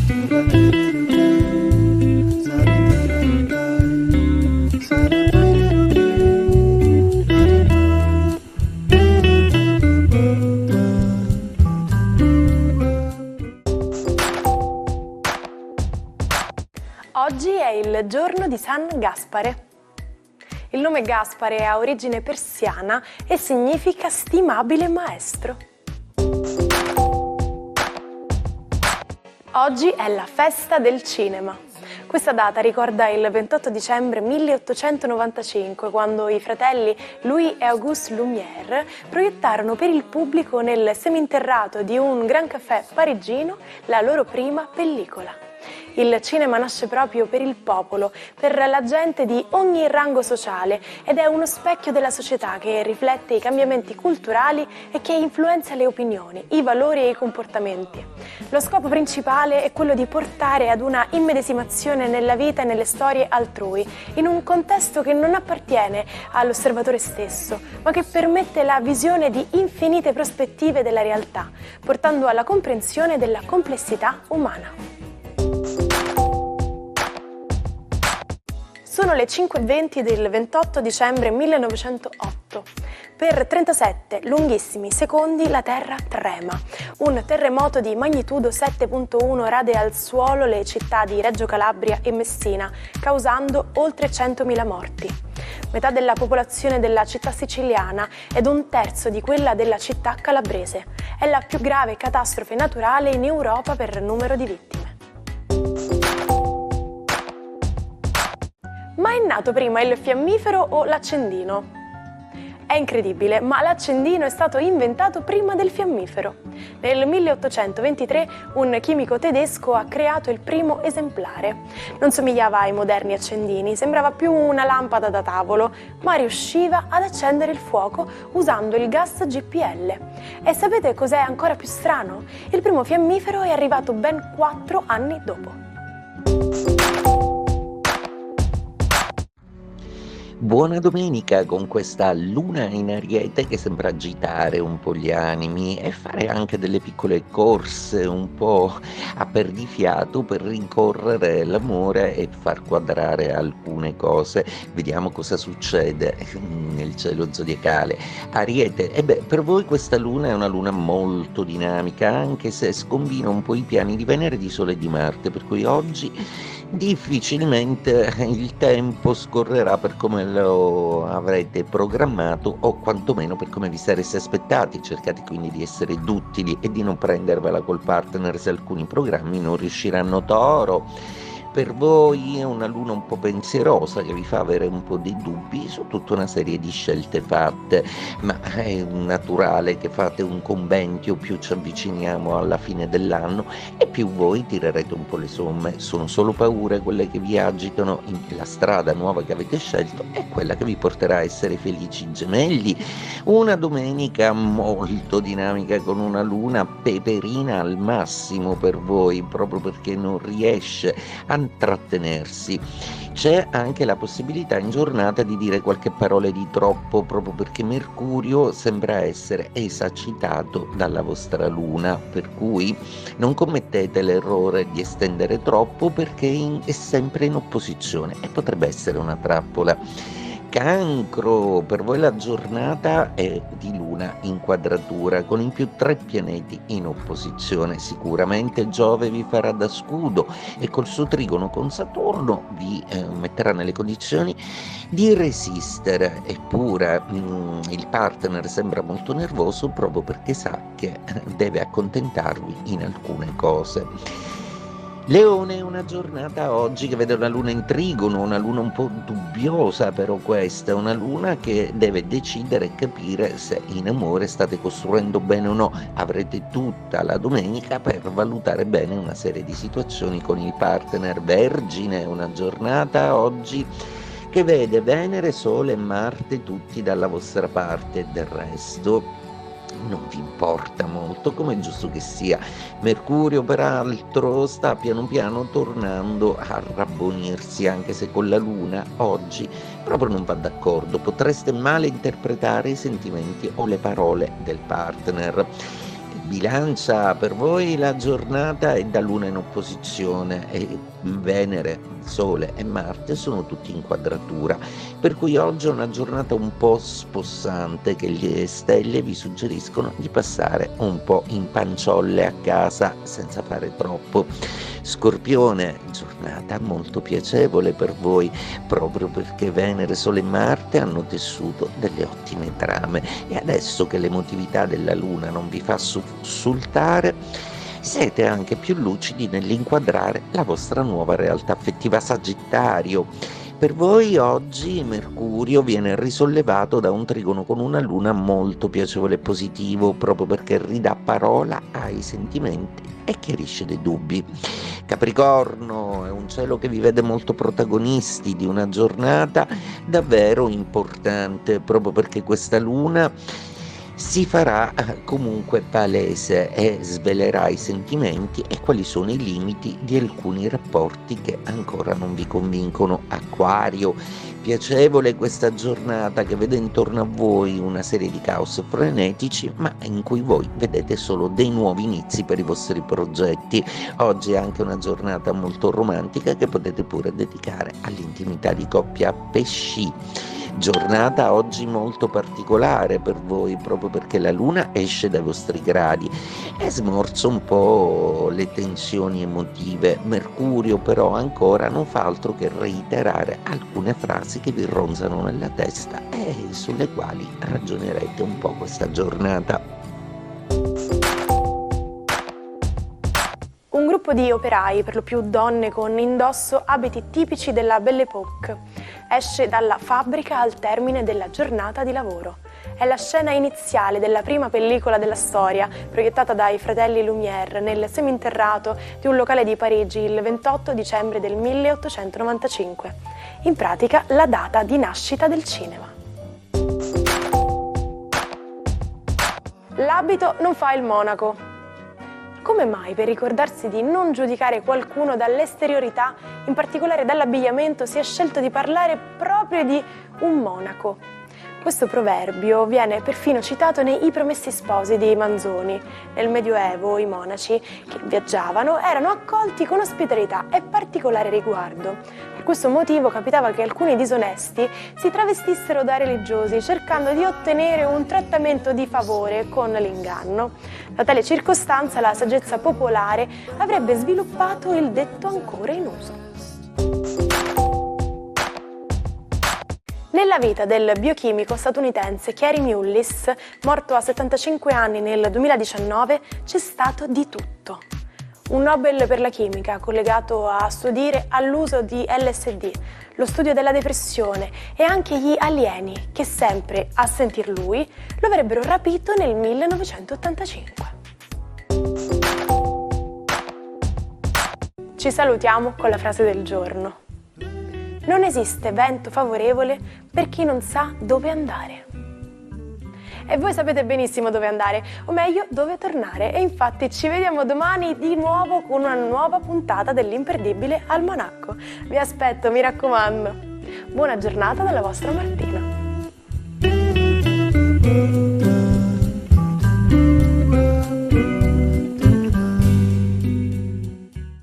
Oggi è il giorno di San Gaspare. Il nome Gaspare ha origine persiana e significa stimabile maestro. Oggi è la festa del cinema. Questa data ricorda il 28 dicembre 1895, quando i fratelli Louis e Auguste Lumière proiettarono per il pubblico nel seminterrato di un Grand Café parigino la loro prima pellicola. Il cinema nasce proprio per il popolo, per la gente di ogni rango sociale ed è uno specchio della società che riflette i cambiamenti culturali e che influenza le opinioni, i valori e i comportamenti. Lo scopo principale è quello di portare ad una immedesimazione nella vita e nelle storie altrui, in un contesto che non appartiene all'osservatore stesso, ma che permette la visione di infinite prospettive della realtà, portando alla comprensione della complessità umana. Sono le 5:20 del 28 dicembre 1908. Per 37 lunghissimi secondi la Terra trema. Un terremoto di magnitudo 7.1 rade al suolo le città di Reggio Calabria e Messina, causando oltre 100.000 morti. Metà della popolazione della città siciliana ed un terzo di quella della città calabrese. È la più grave catastrofe naturale in Europa per numero di vittime. Ma è nato prima il fiammifero o l'accendino? È incredibile, ma l'accendino è stato inventato prima del fiammifero. Nel 1823 un chimico tedesco ha creato il primo esemplare. Non somigliava ai moderni accendini, sembrava più una lampada da tavolo, ma riusciva ad accendere il fuoco usando il gas GPL. E sapete cos'è ancora più strano? Il primo fiammifero è arrivato ben 4 anni dopo. Buona domenica con questa luna in Ariete che sembra agitare un po' gli animi e fare anche delle piccole corse un po' a perdifiato per rincorrere l'amore e far quadrare alcune cose. Vediamo cosa succede nel cielo zodiacale. Ariete, per voi questa luna è una luna molto dinamica, anche se scombina un po' i piani di Venere, di Sole e di Marte, per cui oggi difficilmente il tempo scorrerà per come lo avrete programmato o quantomeno per come vi sareste aspettati. Cercate quindi di essere duttili e di non prendervela col partner se alcuni programmi non riusciranno. Toro, per voi è una luna un po' pensierosa che vi fa avere un po' di dubbi su tutta una serie di scelte fatte, ma è naturale che fate un conventio, più ci avviciniamo alla fine dell'anno e più voi tirerete un po' le somme. Sono solo paure quelle che vi agitano. La strada nuova che avete scelto è quella che vi porterà a essere felici. Gemelli, una domenica molto dinamica con una luna peperina al massimo per voi, proprio perché non riesce a trattenersi. C'è anche la possibilità in giornata di dire qualche parola di troppo, proprio perché Mercurio sembra essere esagitato dalla vostra luna, per cui non commettete l'errore di estendere troppo perché è sempre in opposizione e potrebbe essere una trappola. Cancro, per voi la giornata è di luna in quadratura con in più 3 pianeti in opposizione. Sicuramente Giove vi farà da scudo e col suo trigono con Saturno vi metterà nelle condizioni di resistere. Eppure il partner sembra molto nervoso proprio perché sa che deve accontentarvi in alcune cose. Leone, una giornata oggi che vede una luna in trigono, una luna un po' dubbiosa, però questa è una luna che deve decidere e capire se in amore state costruendo bene o no. Avrete tutta la domenica per valutare bene una serie di situazioni con il partner. Vergine, una giornata oggi che vede Venere, Sole e Marte tutti dalla vostra parte e del resto non vi importa molto, come è giusto che sia. Mercurio peraltro sta piano piano tornando a rabbonirsi, anche se con la luna oggi proprio non va d'accordo. Potreste male interpretare i sentimenti o le parole del partner. Bilancia, per voi la giornata è da Luna in opposizione e Venere, Sole e Marte sono tutti in quadratura, per cui oggi è una giornata un po' spossante che le stelle vi suggeriscono di passare un po' in panciolle a casa senza fare troppo. Scorpione, giornata molto piacevole per voi, proprio perché Venere, Sole e Marte hanno tessuto delle ottime trame e adesso che l'emotività della Luna non vi fa sussultare, siete anche più lucidi nell'inquadrare la vostra nuova realtà affettiva. Sagittario, per voi oggi Mercurio viene risollevato da un trigono con una Luna molto piacevole e positivo, proprio perché ridà parola ai sentimenti e chiarisce dei dubbi. Capricorno, è un cielo che vi vede molto protagonisti di una giornata davvero importante, proprio perché questa Luna si farà comunque palese e svelerà i sentimenti e quali sono i limiti di alcuni rapporti che ancora non vi convincono. Acquario, piacevole questa giornata che vede intorno a voi una serie di caos frenetici, ma in cui voi vedete solo dei nuovi inizi per i vostri progetti. Oggi è anche una giornata molto romantica che potete pure dedicare all'intimità di coppia. Pesci, giornata oggi molto particolare per voi, proprio perché la Luna esce dai vostri gradi e smorza un po' le tensioni emotive. Mercurio però ancora non fa altro che reiterare alcune frasi che vi ronzano nella testa e sulle quali ragionerete un po' questa giornata. Un gruppo di operai, per lo più donne con indosso abiti tipici della Belle Époque, esce dalla fabbrica al termine della giornata di lavoro. È la scena iniziale della prima pellicola della storia, proiettata dai fratelli Lumière nel seminterrato di un locale di Parigi il 28 dicembre del 1895. In pratica, la data di nascita del cinema. L'abito non fa il monaco. Come mai per ricordarsi di non giudicare qualcuno dall'esteriorità, in particolare dall'abbigliamento, si è scelto di parlare proprio di un monaco? Questo proverbio viene perfino citato nei I Promessi Sposi di Manzoni. Nel Medioevo i monaci che viaggiavano erano accolti con ospitalità e particolare riguardo. Per questo motivo capitava che alcuni disonesti si travestissero da religiosi cercando di ottenere un trattamento di favore con l'inganno. Da tale circostanza la saggezza popolare avrebbe sviluppato il detto ancora in uso. Nella vita del biochimico statunitense Kary Mullis, morto a 75 anni nel 2019, c'è stato di tutto. Un Nobel per la chimica collegato a suo dire all'uso di LSD, lo studio della depressione e anche gli alieni che sempre, a sentir lui, lo avrebbero rapito nel 1985. Ci salutiamo con la frase del giorno. Non esiste vento favorevole per chi non sa dove andare. E voi sapete benissimo dove andare, o meglio dove tornare. E infatti ci vediamo domani di nuovo con una nuova puntata dell'imperdibile Almanacco. Vi aspetto, mi raccomando. Buona giornata dalla vostra Martina.